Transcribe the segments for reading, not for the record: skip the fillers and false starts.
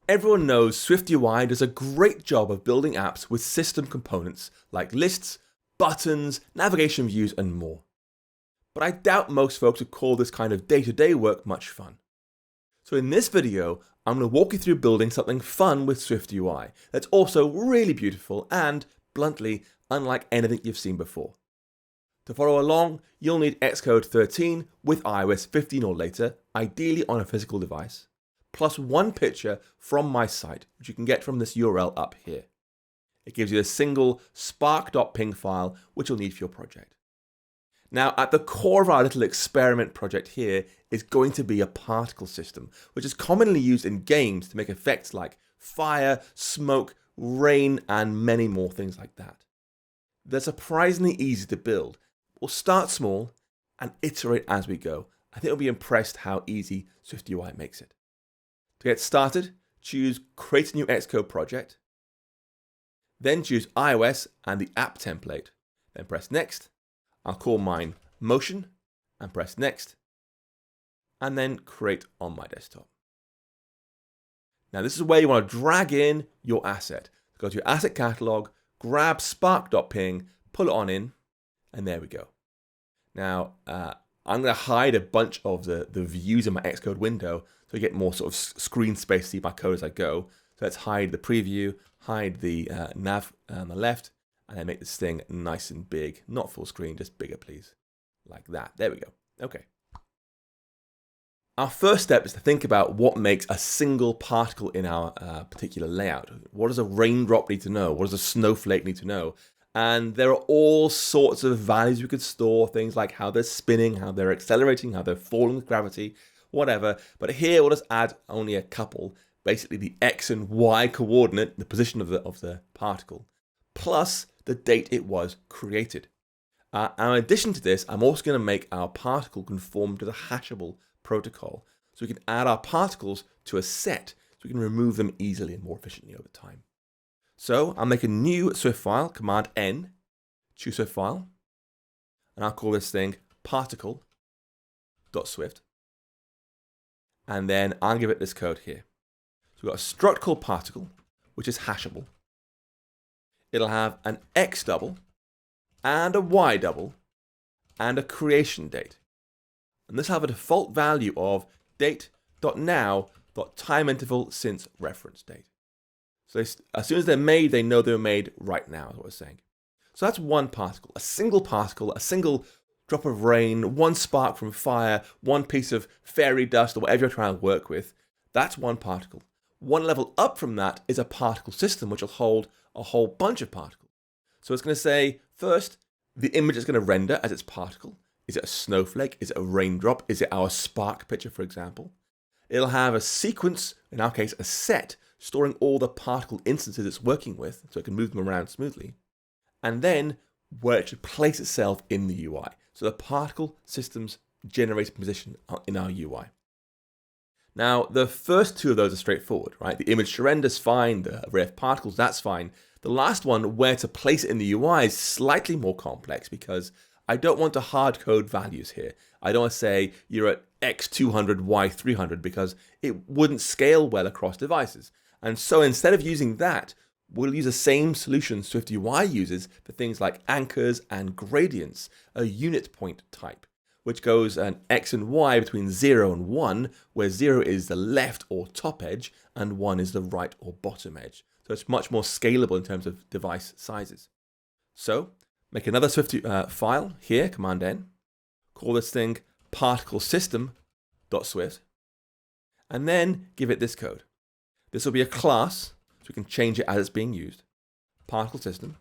Everyone knows SwiftUI does a great job of building apps with system components like lists, buttons, navigation views, and more. But I doubt most folks would call this kind of day-to-day work much fun. So in this video, I'm going to walk you through building something fun with SwiftUI that's also really beautiful and, bluntly, unlike anything you've seen before. To follow along, you'll need Xcode 13 with iOS 15 or later, ideally on a physical device, plus one picture from my site, which you can get from this URL up here. It gives you a single spark.ping file, which you'll need for your project. Now, at the core of our little experiment project here is going to be a particle system, which is commonly used in games to make effects like fire, smoke, rain, and many more things like that. They're surprisingly easy to build. We'll start small and iterate as we go. I think you'll be impressed how easy SwiftUI makes it. To get started, choose Create a new Xcode project. Then choose iOS and the app template. Then press Next. I'll call mine Motion and press Next. And then Create on my desktop. Now this is where you want to drag in your asset. Go to your asset catalog, grab spark.ping, pull it on in, and there we go. Now, I'm going to hide a bunch of the views in my Xcode window so you get more sort of screen space to see my code as I go. So let's hide the preview, hide the nav on the left, and then make this thing nice and big. Not full screen, just bigger, please. Like that. There we go. Okay. Our first step is to think about what makes a single particle in our particular layout. What does a raindrop need to know? What does a snowflake need to know? And there are all sorts of values we could store, things like how they're spinning, how they're accelerating, how they're falling with gravity, whatever. But here we'll just add only a couple, basically the X and Y coordinate, the position of the particle, plus the date it was created. And in addition to this, I'm also going to make our particle conform to the hashable protocol. So we can add our particles to a set so we can remove them easily and more efficiently over time. So I'll make a new Swift file, Command N, choose Swift file, and I'll call this thing particle.swift. And then I'll give it this code here. So we've got a struct called particle, which is hashable. It'll have an X double and a Y double and a creation date. And this will have a default value of date.now.timeinterval since reference date. So as soon as they're made, they know they're made right now, is what we're saying. So that's one particle, a single drop of rain, one spark from fire, one piece of fairy dust, or whatever you're trying to work with. That's one particle. One level up from that is a particle system, which will hold a whole bunch of particles. So it's going to say, first, the image is going to render as its particle. Is it a snowflake? Is it a raindrop? Is it our spark picture, for example? It'll have a sequence, in our case, a set, storing all the particle instances it's working with, so it can move them around smoothly. And then where it should place itself in the UI. So the particle system's generated position in our UI. Now, the first two of those are straightforward, right? The image to render is fine, the array of particles, that's fine. The last one, where to place it in the UI, is slightly more complex because I don't want to hard code values here. I don't want to say you're at X200, Y300 because it wouldn't scale well across devices. And so instead of using that, we'll use the same solution SwiftUI uses for things like anchors and gradients, a unit point type, which goes an X and Y between 0 and 1, where 0 is the left or top edge and 1 is the right or bottom edge. So it's much more scalable in terms of device sizes. So make another Swift file here, Command N, call this thing particle system.swift, and then give it this code. This will be a class, so we can change it as it's being used. Particle system.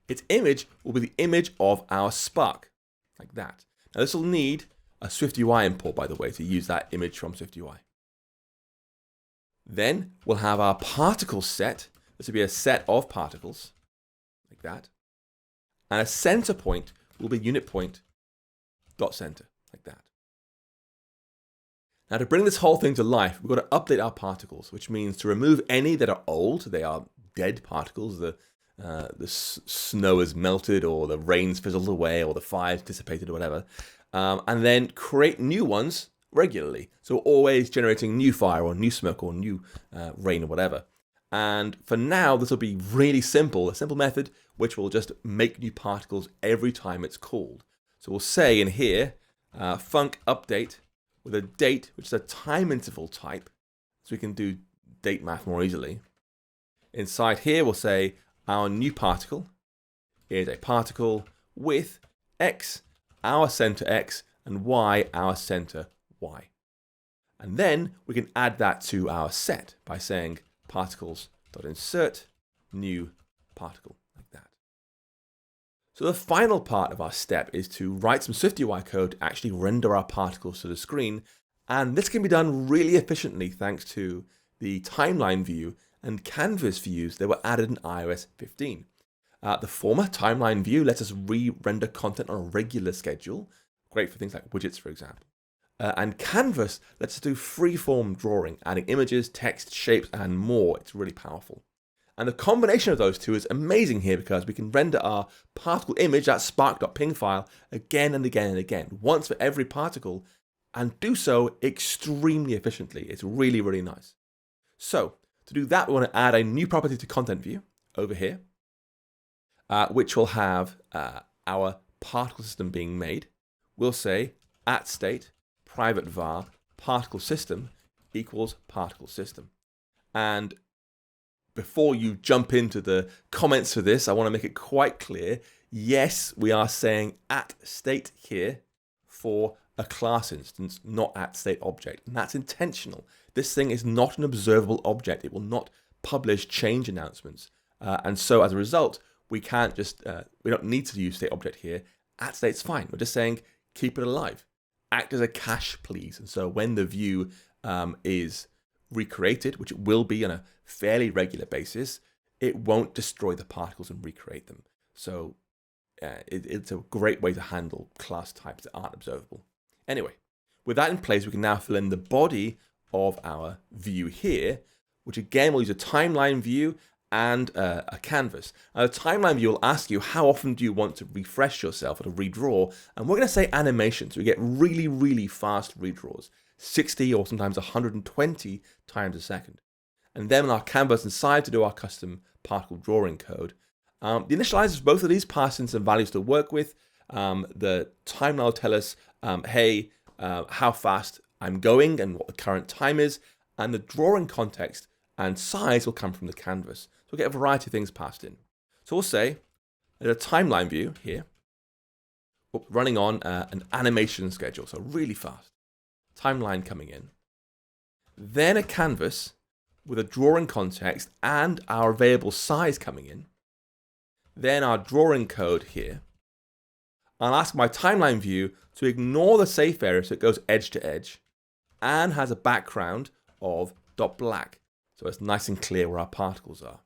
Its image will be the image of our spark, like that. Now this will need a SwiftUI import, by the way, to use that image from SwiftUI. Then we'll have our particle set. This will be a set of particles, like that. And a center point will be unit point dot center, like that. Now to bring this whole thing to life, we've got to update our particles, which means to remove any that are old, they are dead particles, the snow has melted or the rain's fizzled away or the fire's dissipated or whatever, and then create new ones regularly. So always generating new fire or new smoke or new rain or whatever. And for now, this will be really simple, a simple method which will just make new particles every time it's called. So we'll say in here, func update with a date, which is a time interval type, so we can do date math more easily. Inside here, we'll say our new particle is a particle with x, our center x, and y, our center y. And then we can add that to our set by saying particles.insert new particle, like that. So the final part of our step is to write some SwiftUI code to actually render our particles to the screen. And this can be done really efficiently thanks to the timeline view and canvas views that were added in iOS 15. The former timeline view lets us re-render content on a regular schedule, great for things like widgets, for example. And canvas lets us do free-form drawing, adding images, text, shapes, and more. It's really powerful. And the combination of those two is amazing here because we can render our particle image, that spark.ping file, again and again and again, once for every particle, and do so extremely efficiently. It's really, really nice. So to do that, we want to add a new property to content view over here, which will have our particle system being made. We'll say @state private var particle system equals particle system. And before you jump into the comments for this, I want to make it quite clear. Yes, we are saying @state here for a class instance, not @state object. And that's intentional. This thing is not an observable object. It will not publish change announcements. And so as a result, we can't just, we don't need to use state object here. @state's fine. We're just saying keep it alive. Act as a cache, please. And so when the view is recreated, which it will be on a fairly regular basis, it won't destroy the particles and recreate them. So it's a great way to handle class types that aren't observable. Anyway, with that in place, we can now fill in the body of our view here, which again will use a timeline view and a canvas. Now, the timeline view will ask you how often do you want to refresh yourself or to redraw, and we're going to say animation, so we get really, really fast redraws, 60 or sometimes 120 times a second. And then on our canvas inside to do our custom particle drawing code. The initializers of both of these pass in some values to work with. The timeline will tell us, hey, how fast I'm going and what the current time is, and the drawing context and size will come from the canvas. So we'll get a variety of things passed in. So we'll say there's a timeline view here, running on an animation schedule, so really fast. Timeline coming in. Then a canvas with a drawing context and our available size coming in. Then our drawing code here. I'll ask my timeline view to ignore the safe area so it goes edge to edge and has a background of .black. So it's nice and clear where our particles are.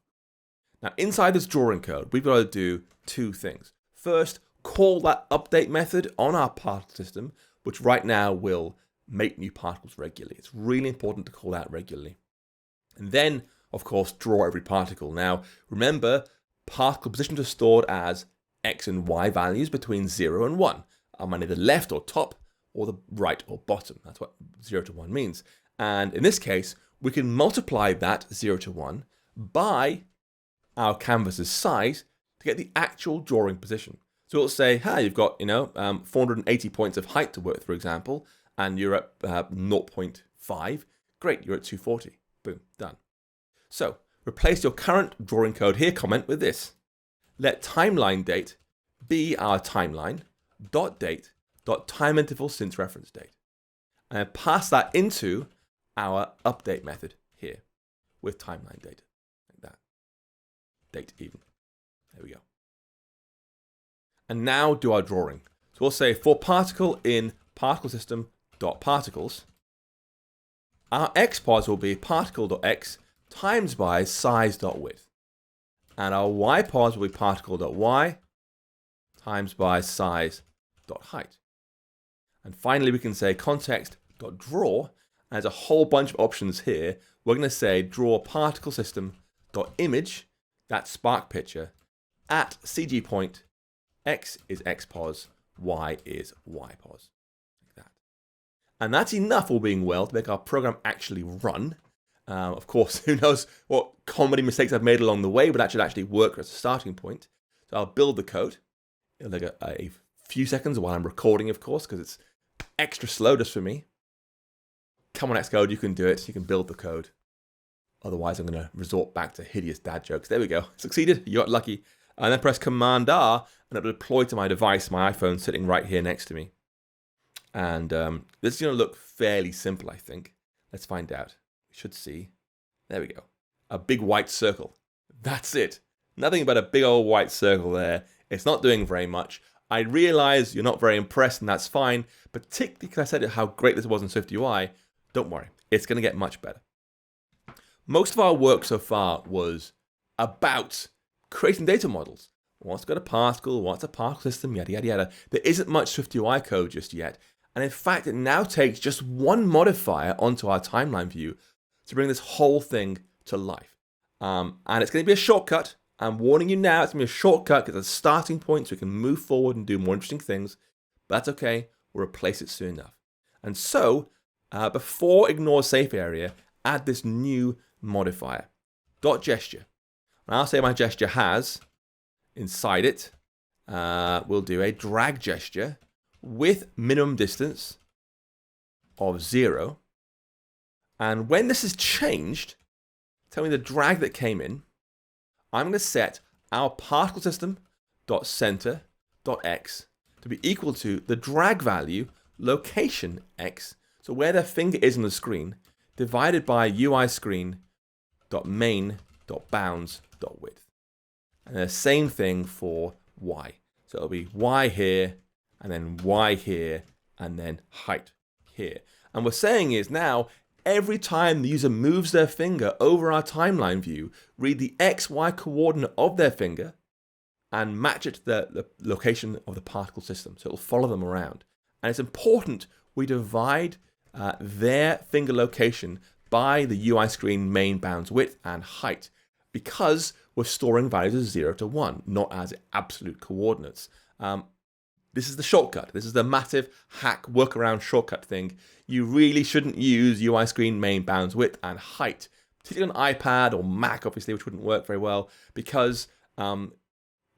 Now inside this drawing code, we've got to do two things. First, call that update method on our particle system, which right now will make new particles regularly. It's really important to call that regularly. And then, of course, draw every particle. Now, remember, particle positions are stored as x and y values between 0 and 1. I'm on either left or top, or the right or bottom. That's what 0 to 1 means. And in this case, we can multiply that 0 to 1 by our canvas's size to get the actual drawing position. So it'll say, hey, you've got 480 points of height to work, for example, and you're at 0.5. Great, you're at 240. Boom, done. So replace your current drawing code here comment with this. Let timeline date be our timeline dot date dot time interval since reference date, and pass that into our update method here with timeline date, like that. Date even. There we go. And now do our drawing. So we'll say for particle in particle system dot particles, our xpos will be particle.x times by size.width. And our ypos will be particle.y times by size.height. And finally, we can say context.draw. And there's a whole bunch of options here. We're going to say draw particle system.image, that spark picture, at CG point, x is xpos, y is ypos. And that's enough, all being well, to make our program actually run. Of course, who knows what comedy mistakes I've made along the way, but that should actually work as a starting point. So I'll build the code. It'll take a few seconds while I'm recording, of course, because it's extra slow just for me. Come on, Xcode, you can do it. You can build the code. Otherwise, I'm going to resort back to hideous dad jokes. There we go. Succeeded. You got lucky. And then press Command R, and it'll deploy to my device, my iPhone sitting right here next to me. And this is going to look fairly simple, I think. Let's find out. We should see. There we go. A big white circle. That's it. Nothing but a big old white circle there. It's not doing very much. I realize you're not very impressed, and that's fine. Particularly because I said how great this was in SwiftUI. Don't worry. It's going to get much better. Most of our work so far was about creating data models. What's got a particle? What's a particle system? Yada, yada, yada. There isn't much SwiftUI code just yet. And in fact, it now takes just one modifier onto our timeline view to bring this whole thing to life. And it's going to be a shortcut. I'm warning you now, it's going to be a shortcut because it's a starting point so we can move forward and do more interesting things. But that's okay. We'll replace it soon enough. And so, before ignore safe area, add this new modifier, .gesture. And I'll say my gesture has, inside it, we'll do a drag gesture with minimum distance of 0. And when this is changed, tell me the drag that came in. I'm going to set our particle system .center.x to be equal to the drag value location x, so where the finger is on the screen, divided by UI screen.main.bounds.width. And the same thing for y. So it'll be y here, and then y here, and then height here. And what we're saying is now, every time the user moves their finger over our timeline view, read the XY coordinate of their finger and match it to the location of the particle system. So it'll follow them around. And it's important we divide their finger location by the UI screen main bounds width and height, because we're storing values as 0 to 1, not as absolute coordinates. This is the shortcut. This is the massive hack workaround shortcut thing. You really shouldn't use UI screen main bounds width and height, particularly on iPad or Mac, obviously, which wouldn't work very well, because when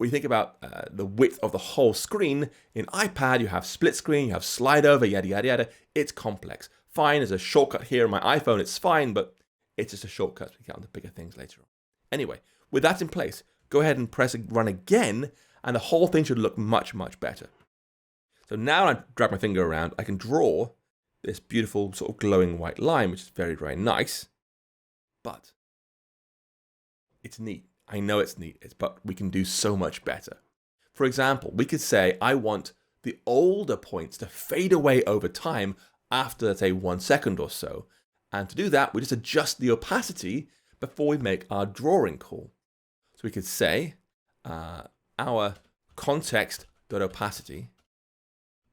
you think about the width of the whole screen, in iPad you have split screen, you have slide over, yada, yada, yada. It's complex. Fine, as a shortcut here on my iPhone, it's fine, but it's just a shortcut. We get on to bigger things later on. Anyway, with that in place, go ahead and press run again, and the whole thing should look much, much better. So now when I drag my finger around, I can draw this beautiful sort of glowing white line, which is very, very nice. But it's neat. I know it's neat, but we can do so much better. For example, we could say, I want the older points to fade away over time after, let's say, 1 second or so. And to do that, we just adjust the opacity before we make our drawing call. So we could say our context.opacity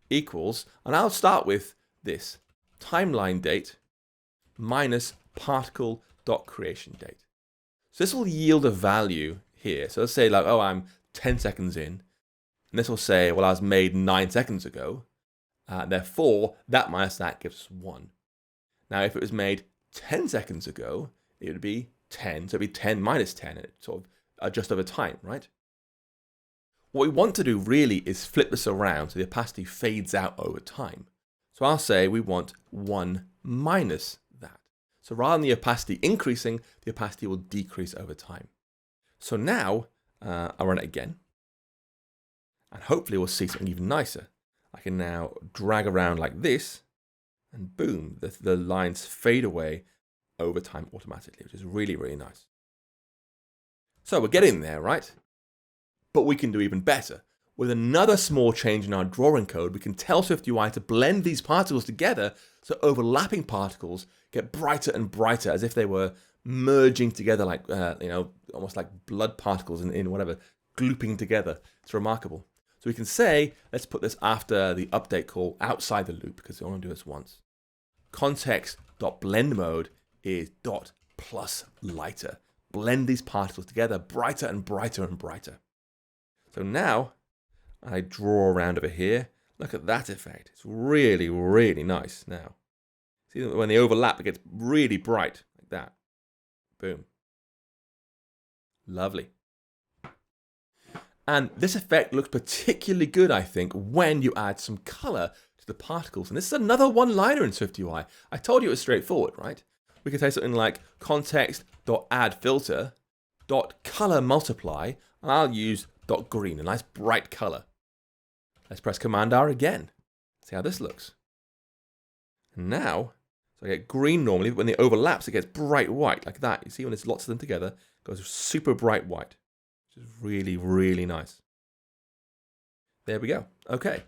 equals, and I'll start with this, timeline date minus particle.creation date. So this will yield a value here. So let's say like, oh, I'm 10 seconds in. And this will say, well, I was made 9 seconds ago. Therefore, that minus that gives us 1. Now, if it was made 10 seconds ago, it would be 10. So it'd be 10 minus 10. And it sort of adjusts over time, right? What we want to do really is flip this around so the opacity fades out over time. So I'll say we want 1 minus that. So rather than the opacity increasing, the opacity will decrease over time. So now I'll run it again. And hopefully we'll see something even nicer. I can now drag around like this, and boom, the lines fade away over time automatically, which is really, really nice. So we're getting there, right? But we can do even better. With another small change in our drawing code, we can tell SwiftUI to blend these particles together so overlapping particles get brighter and brighter, as if they were merging together like, almost like blood particles in whatever, glooping together. It's remarkable. So we can say, let's put this after the update call outside the loop, because we want to do this once. Context.blendMode is .+lighter. Blend these particles together, brighter and brighter and brighter. So now I draw around over here. Look at that effect. It's really, really nice now. See, when they overlap, it gets really bright like that. Boom. Lovely. And this effect looks particularly good, I think, when you add some color to the particles. And this is another one-liner in SwiftUI. I told you it was straightforward, right? We could say something like context.addFilter.colorMultiply, and I'll use .green, a nice bright color. Let's press Command R again. See how this looks. And now, so I get green normally, but when it overlaps, it gets bright white, like that. You see, when there's lots of them together, it goes super bright white, which is really, really nice. There we go. Okay.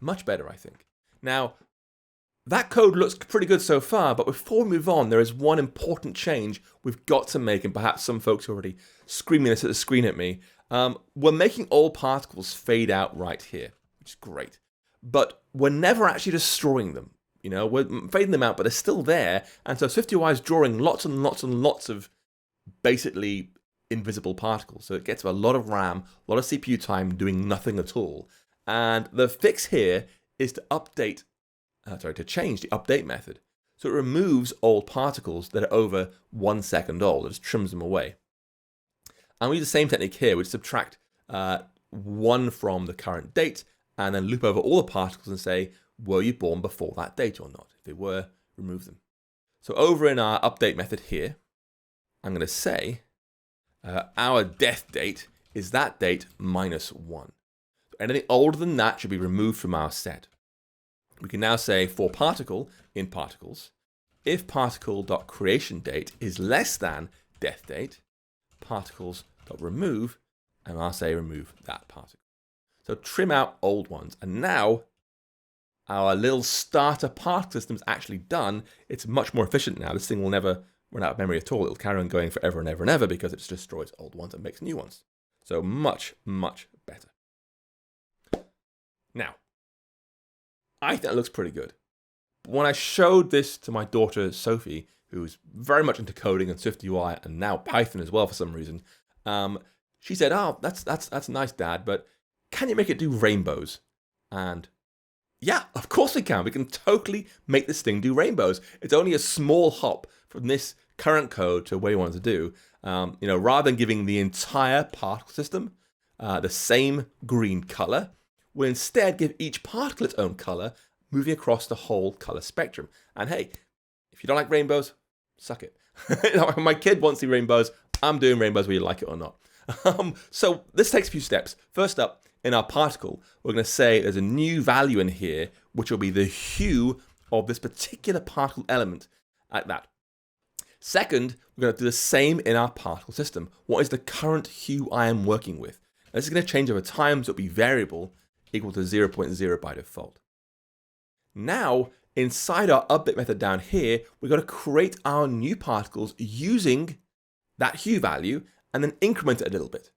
Much better, I think. Now, that code looks pretty good so far, but before we move on, there is one important change we've got to make, and perhaps some folks are already screaming this at the screen at me. We're making all particles fade out right here, which is great. But we're never actually destroying them. You know, we're fading them out, but they're still there. And so SwiftUI is drawing lots and lots and lots of basically invisible particles. So it gets a lot of RAM, a lot of CPU time doing nothing at all. And the fix here is to change the update method. So it removes old particles that are over 1 second old. It just trims them away. And we use the same technique here. We subtract 1 from the current date and then loop over all the particles and say, were you born before that date or not? If they were, remove them. So over in our update method here, I'm going to say our death date is that date minus 1. So anything older than that should be removed from our set. We can now say for particle in particles, if particle.creationDate is less than death date, particles.remove, and I'll say remove that particle. So trim out old ones. And now our little starter particle system is actually done. It's much more efficient now. This thing will never run out of memory at all. It'll carry on going forever and ever and ever because it just destroys old ones and makes new ones. So much, much better. Now, I think that looks pretty good. But when I showed this to my daughter, Sophie, who's very much into coding and SwiftUI and now Python as well for some reason, she said, oh, that's nice, Dad, but can you make it do rainbows? And yeah, of course we can. We can totally make this thing do rainbows. It's only a small hop from this current code to where you want it to do. Rather than giving the entire particle system the same green color, we'll instead give each particle its own color, moving across the whole color spectrum. And hey, if you don't like rainbows, suck it. My kid wants to see rainbows. I'm doing rainbows whether you like it or not. So this takes a few steps. First up, in our particle, we're going to say there's a new value in here, which will be the hue of this particular particle element at that. Second, we're going to do the same in our particle system. What is the current hue I am working with? Now, this is going to change over time, so it'll be variable equal to 0.0 by default. Now, inside our update method down here, we've got to create our new particles using that hue value and then increment it a little bit.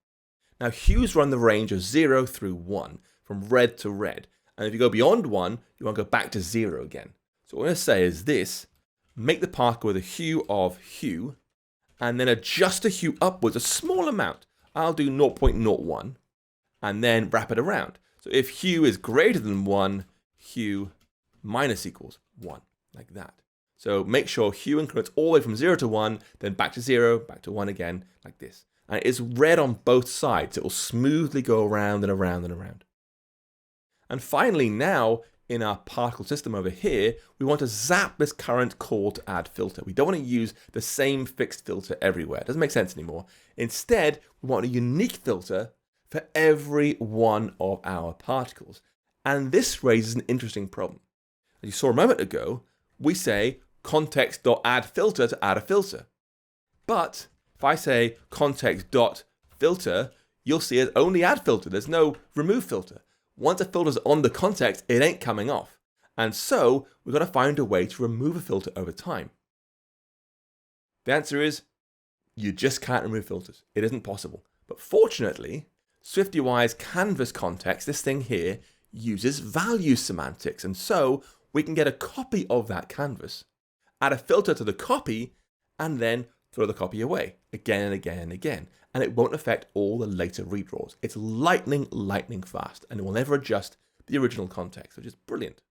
Now, hues run the range of 0 through 1, from red to red. And if you go beyond 1, you want to go back to 0 again. So what I'm going to say is this: make the particle with a hue of hue, and then adjust the hue upwards a small amount. I'll do 0.01, and then wrap it around. So if hue is greater than 1, hue minus equals 1, like that. So make sure hue increments all the way from 0 to 1, then back to 0, back to 1 again, like this. And it's red on both sides. It will smoothly go around and around and around. And finally, now in our particle system over here, we want to zap this current call to add filter. We don't want to use the same fixed filter everywhere. It doesn't make sense anymore. Instead, we want a unique filter for every one of our particles. And this raises an interesting problem. As you saw a moment ago, we say context.addFilter to add a filter. But if I say context.filter, you'll see it's only add filter. There's no remove filter. Once a filter's on the context, it ain't coming off. And so we've got to find a way to remove a filter over time. The answer is you just can't remove filters. It isn't possible. But fortunately, SwiftUI's canvas context, this thing here, uses value semantics. And so we can get a copy of that canvas, add a filter to the copy, and then throw the copy away again and again and again. And it won't affect all the later redraws. It's lightning fast, and it will never adjust the original context, which is brilliant.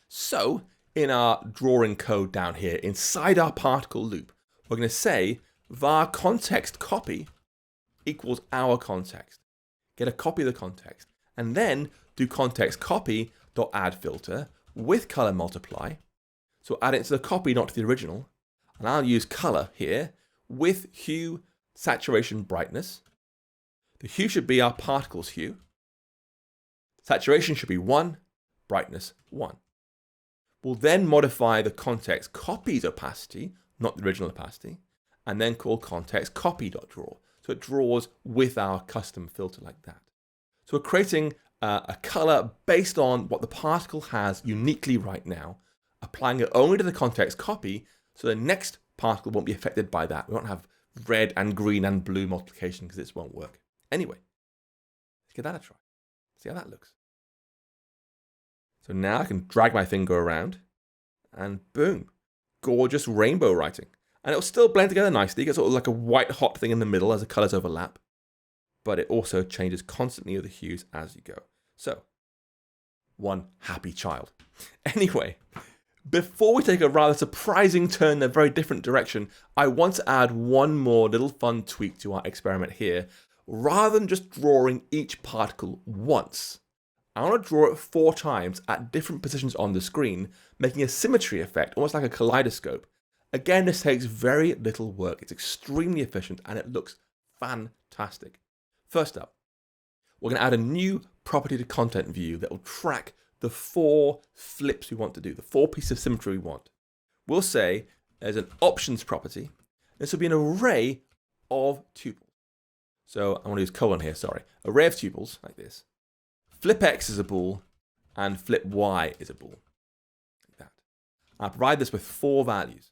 So in our drawing code down here, inside our particle loop, we're going to say var context copy equals our context. Get a copy of the context, and then do context copy dot add filter with color multiply. So add it to the copy, not to the original. And I'll use color here with hue, saturation, brightness. The hue should be our particle's hue. Saturation should be 1, brightness 1. We'll then modify the context copy's opacity, not the original opacity, and then call context copy.draw. So it draws with our custom filter like that. So we're creating a color based on what the particle has uniquely right now, applying it only to the context copy, so the next particle won't be affected by that. We won't have red and green and blue multiplication because this won't work. Anyway, let's give that a try. See how that looks. So now I can drag my finger around and boom, gorgeous rainbow writing. And it'll still blend together nicely. It gets sort of like a white hot thing in the middle as the colors overlap. But it also changes constantly with the hues as you go. So, one happy child. Anyway, before we take a rather surprising turn in a very different direction, I want to add one more little fun tweak to our experiment here. Rather than just drawing each particle once, I want to draw it 4 times at different positions on the screen, making a symmetry effect, almost like a kaleidoscope. Again, this takes very little work. It's extremely efficient and it looks fantastic. First up, we're going to add a new property to content view that will track the 4 flips we want to do, the 4 pieces of symmetry we want. We'll say there's an options property. This will be an array of tuples. So I want to use colon here, sorry. Array of tuples like this. Flip X is a bool and flip Y is a bool. Like that. I'll provide this with 4 values.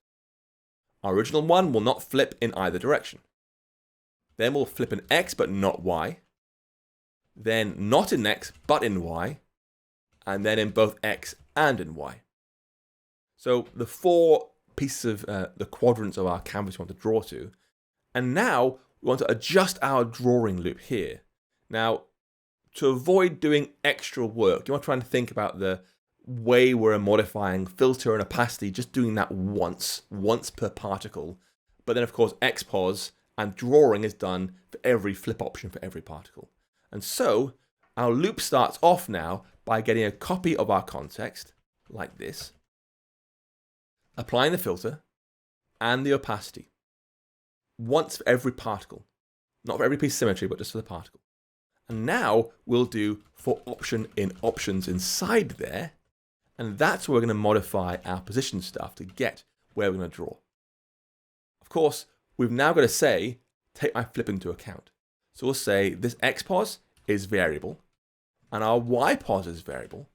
Our original one will not flip in either direction. Then we'll flip in X but not Y. Then not in X but in Y. And then in both X and in Y. So the 4 pieces of the quadrants of our canvas we want to draw to. And now we want to adjust our drawing loop here. Now, to avoid doing extra work, you want to try and think about the way we're modifying filter and opacity, just doing that once per particle. But then, of course, XPOS and drawing is done for every flip option for every particle. And so our loop starts off now by getting a copy of our context, like this, applying the filter and the opacity, once for every particle. Not for every piece of symmetry, but just for the particle. And now we'll do for option in options inside there, and that's where we're going to modify our position stuff to get where we're going to draw. Of course, we've now got to say, take my flip into account. So we'll say this XPOS is variable, and our YPOS is variable.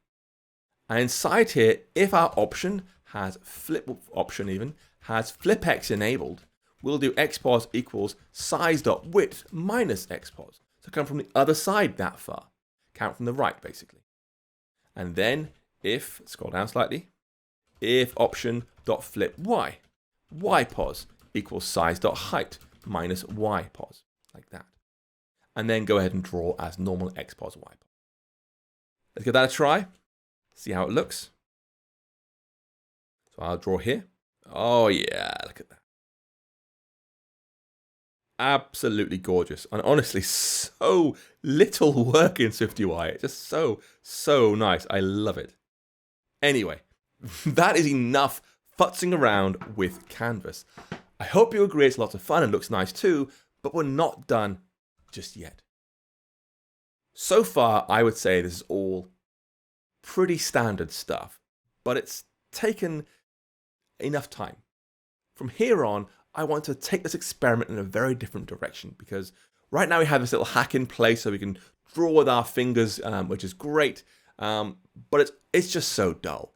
And inside here, if our option has flip option even, has flip X enabled, we'll do XPOS equals size.width minus XPOS. So come from the other side that far. Count from the right, basically. And then if, scroll down slightly, if option.flip Y, YPOS equals size.height minus YPOS, like that. And then go ahead and draw as normal XPOS YPOS. Let's give that a try. See how it looks. So I'll draw here. Oh yeah, look at that. Absolutely gorgeous. And honestly, so little work in SwiftUI. It's just so nice. I love it. Anyway, that is enough futzing around with Canvas. I hope you agree it's lots of fun and looks nice too, but we're not done just yet. So far, I would say this is all pretty standard stuff, but it's taken enough time. From here on, I want to take this experiment in a very different direction, because right now we have this little hack in place so we can draw with our fingers, which is great, but it's just so dull.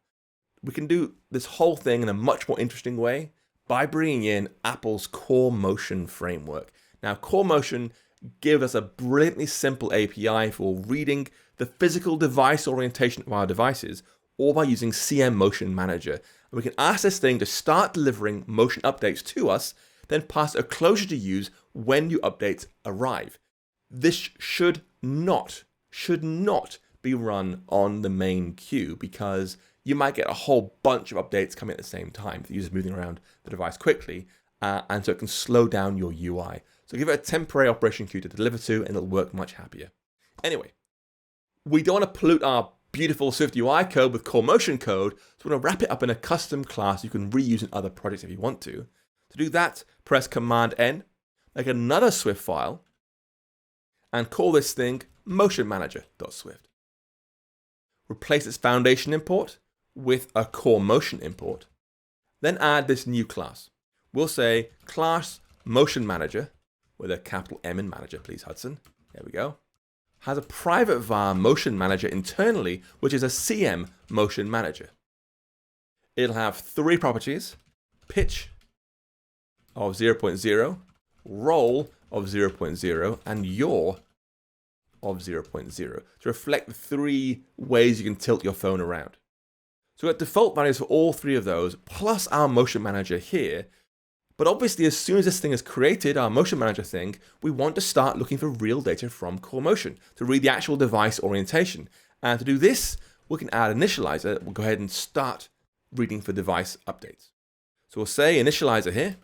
We can do this whole thing in a much more interesting way by bringing in Apple's Core Motion framework. Now, Core Motion gives us a brilliantly simple API for reading the physical device orientation of our devices, all by using CM Motion Manager. And we can ask this thing to start delivering motion updates to us, then pass a closure to use when new updates arrive. This should not be run on the main queue because you might get a whole bunch of updates coming at the same time. The user's moving around the device quickly, and so it can slow down your UI. So give it a temporary operation queue to deliver to, and it'll work much happier. Anyway, we don't want to pollute our beautiful SwiftUI code with core motion code, so we're going to wrap it up in a custom class you can reuse in other projects if you want to. To do that, press Command-N, make another Swift file, and call this thing motionmanager.swift. Replace its foundation import with a core motion import. Then add this new class. We'll say class motion manager, with a capital M in manager, please, Hudson. There we go. Has a private var motion manager internally, which is a CM motion manager. It'll have 3 properties: pitch of 0.0, roll of 0.0, and yaw of 0.0 to reflect the 3 ways you can tilt your phone around. So we've got default values for all 3 of those, plus our motion manager here. But obviously, as soon as this thing is created, our motion manager thing, we want to start looking for real data from core motion to read the actual device orientation. And to do this, we can add initializer. We'll go ahead and start reading for device updates. So we'll say initializer here.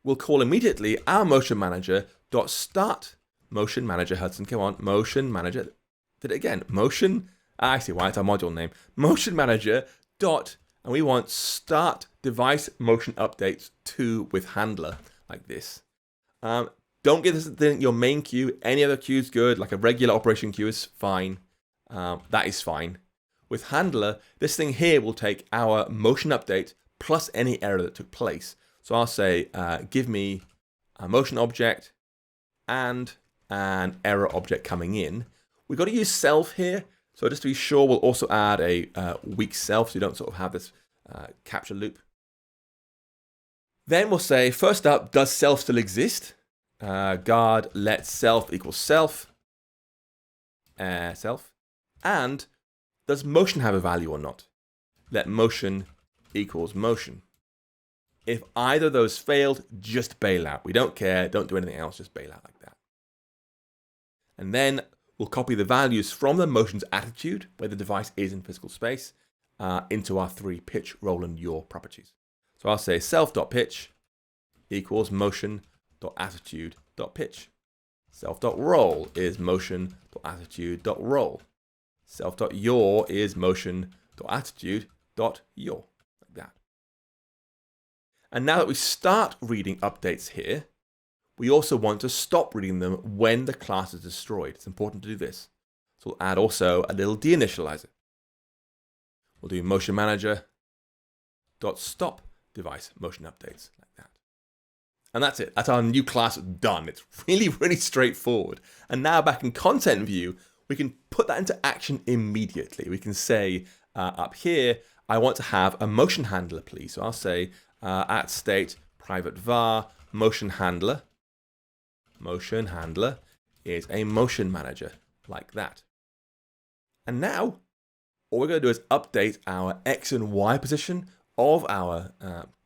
We'll call immediately our motion manager dot start motion manager. Hudson, come on, motion manager. Did it again. Motion. I see why it's our module name. Motion manager dot, and we want start device motion updates to with handler like this. Don't get this in your main queue. Any other queue is good. Like a regular operation queue is fine. That is fine. With handler, this thing here will take our motion update plus any error that took place. So I'll say, give me a motion object and an error object coming in. We've got to use self here. So just to be sure, we'll also add a weak self so you don't sort of have this capture loop. Then we'll say, first up, does self still exist? Guard let self equals self. Self. And does motion have a value or not? Let motion equals motion. If either of those failed, just bail out. We don't care. Don't do anything else. Just bail out like that. And then we'll copy the values from the motion's attitude, where the device is in physical space, into our 3 pitch, roll, and yaw properties. So I'll say self.pitch equals motion.attitude.pitch. Self.roll is motion.attitude.roll. Self.yaw is motion.attitude.yaw. Like that. And now that we start reading updates here, we also want to stop reading them when the class is destroyed. It's important to do this. So we'll add also a little deinitializer. We'll do motion manager dot stop device motion updates like that. And that's it. That's our new class done. It's really, really straightforward. And now back in content view, we can put that into action immediately. We can say up here, I want to have a motion handler, please. So I'll say at state private var motion handler. Motion handler is a motion manager like that. And now all we're going to do is update our X and Y position of our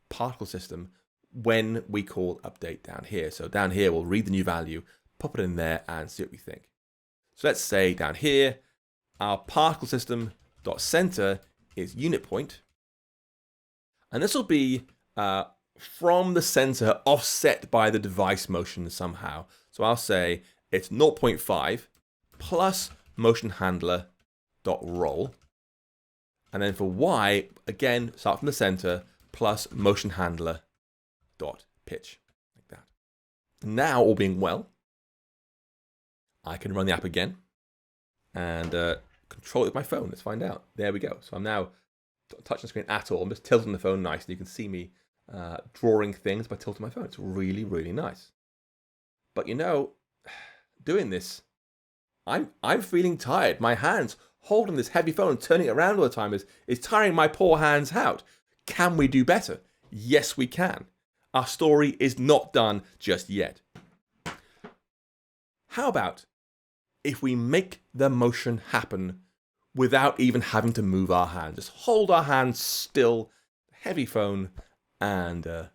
particle system when we call update down here. So down here, we'll read the new value, pop it in there, and see what we think. So let's say down here, our particle system dot center is unit point. And this will be from the center offset by the device motion somehow. So I'll say it's 0.5 plus motion handler dot roll. And then for Y, again, start from the center plus motion handler dot pitch like that. Now, all being well, I can run the app again and control it with my phone. Let's find out. There we go. So I'm now not touching the screen at all. I'm just tilting the phone nicely. You can see me drawing things by tilting my phone. It's really, really nice. But you know, doing this, I'm feeling tired. My hands holding this heavy phone and turning it around all the time is tiring my poor hands out. Can we do better? Yes, we can. Our story is not done just yet. How about if we make the motion happen without even having to move our hands? Just hold our hands still, heavy phone, and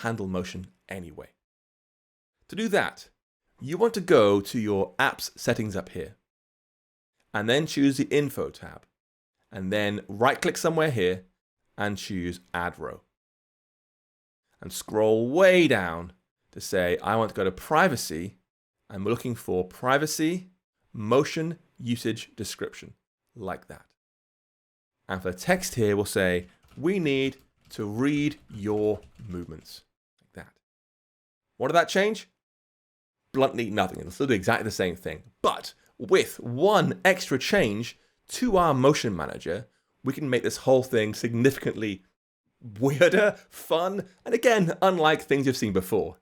handle motion anyway. To do that, you want to go to your apps settings up here. and then choose the Info tab, and then right-click somewhere here and choose Add Row. And scroll way down to say, I want to go to Privacy, and we're looking for Privacy, Motion, Usage, Description, like that. And for the text here, we'll say, we need to read your movements, like that. What did that change? Bluntly, nothing. It'll still do exactly the same thing. But with one extra change to our motion manager, we can make this whole thing significantly weirder, fun, and again, unlike things you've seen before.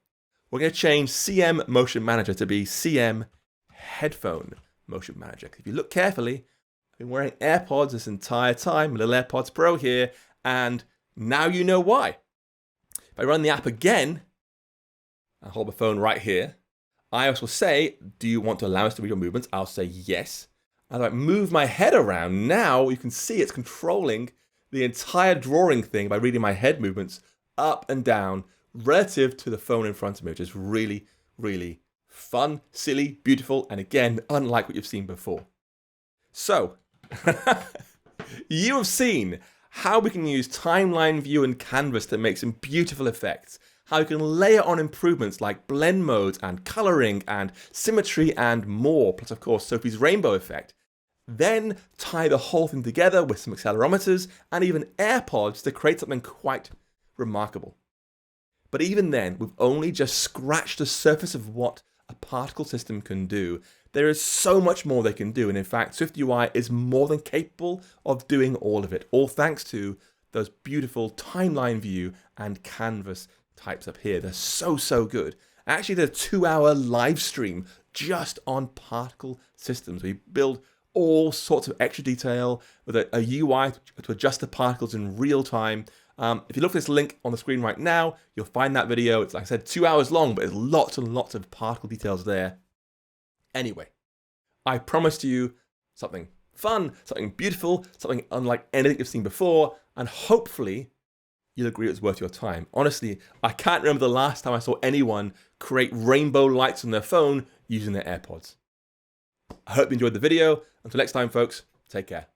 We're going to change CM Motion Manager to be CM Headphone Motion Manager. If you look carefully, I've been wearing AirPods this entire time, little AirPods Pro here, and now you know why. If I run the app again, I'll hold my phone right here, iOS will say, do you want to allow us to read your movements? I'll say yes. As I move my head around, now you can see it's controlling the entire drawing thing by reading my head movements up and down relative to the phone in front of me, which is really, really fun, silly, beautiful, and again, unlike what you've seen before. So, you have seen how we can use Timeline View and Canvas to make some beautiful effects, how you can layer on improvements like blend modes and coloring and symmetry and more, plus of course Sophie's rainbow effect. Then tie the whole thing together with some accelerometers and even AirPods to create something quite remarkable. But even then, we've only just scratched the surface of what a particle system can do. There is so much more they can do, and in fact, SwiftUI is more than capable of doing all of it, all thanks to those beautiful timeline view and canvas types up here. They're so, so good. Actually, there's a 2-hour live stream just on particle systems. We build all sorts of extra detail with a UI to adjust the particles in real time. If you look at this link on the screen right now, you'll find that video. It's, like I said, 2 hours long, but there's lots and lots of particle details there. Anyway, I promised you something fun, something beautiful, something unlike anything you've seen before, and hopefully you'll agree it's worth your time. Honestly, I can't remember the last time I saw anyone create rainbow lights on their phone using their AirPods. I hope you enjoyed the video. Until next time, folks, take care.